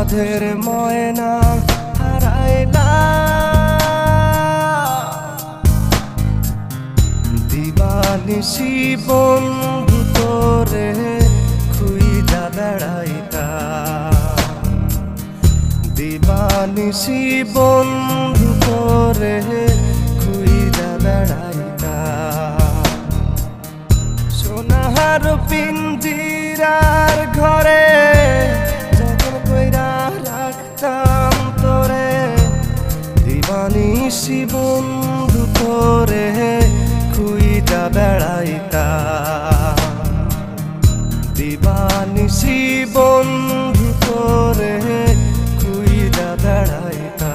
সাধের ময়না হারাইলা দিবানিশি বন্ধু তোরে খুইজা বেড়াইতা দিবানিশি বন্ধু তোরে খুইজা বেড়াইতা সোনার পিঞ্জিরার ঘরে যখন কইরা রাখতাম তোরে দিবানিশি বন্ধু তোরে খুইজা বেড়াইতা দিবানিশি বন্ধু তোরে খুইজা বেড়াইতা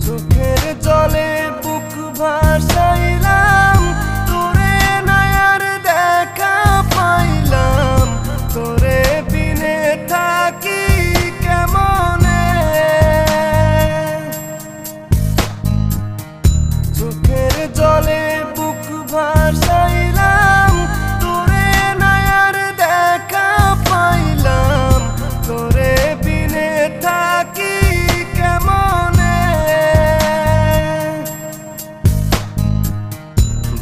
চোখের জলে বুক ভাসাইলাম তোরে নয়ার দেখা পাইলাম তোরে বিনে থাকি কেমনে চোখের জলে বুক ভাসাইলাম তোরে নয়ার দেখা পাইলাম তোরে বিনে থাকি কেমনে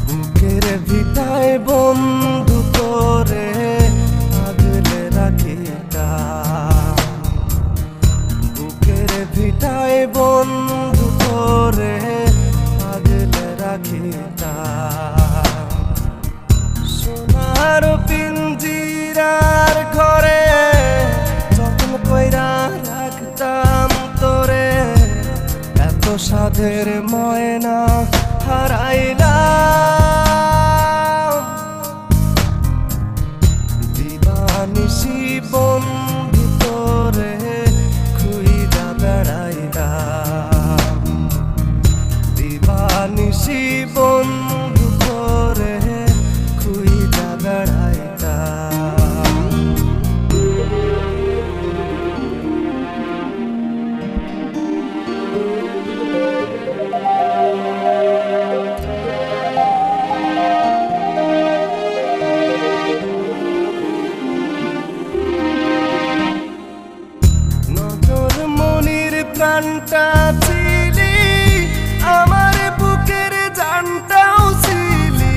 বুকের ভিটায় বন্ধু তোরে আগলে রাখিতা বুকের ভিটায় বন্ধু তোরে আগলে রাখিতা সোনার পিঞ্জিরার ঘরে যত্ন কইরা রাখতাম তোরে এত সাধের ময়না হারাইলাম দিবানিশি বন্ধু তোরে খুইজা বেড়াইলাম দিবানিশি বন্ধু তোরে খুইজা বেড়াইলাম নজর মনির প্রাণটা ছিলি আমার বুকের জানটাও ছিলি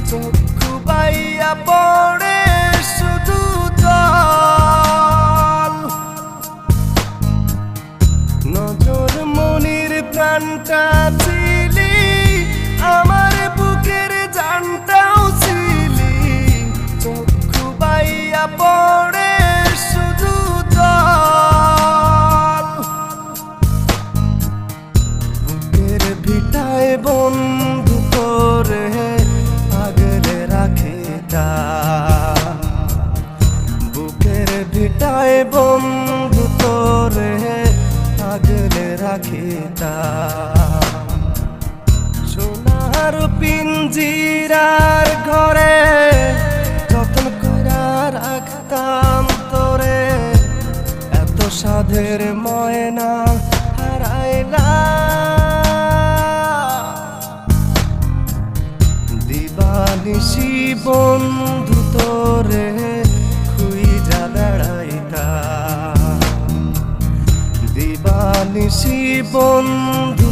চক্ষু বাইয়া পড়ে শুধু জল নজর মনির প্রাণটা ছিলি আমার বুকের জানটাও ছিলি চক্ষু বাইয়া পড়ে শুধু জল বুকের ভিটায় বন্ধু তোরে আগলে রাখিতা বুকের ভিটায় বন্ধু তোরে আগলে রাখিতা সোনার পিঞ্জিরার ঘরে যত্ন কইরা রাখতাম তোরে এত সাধের ময়না হারাইলা দিবানিশি বন্ধু তোরে খুইজা বেড়াইতা দিবানিশি বন্ধু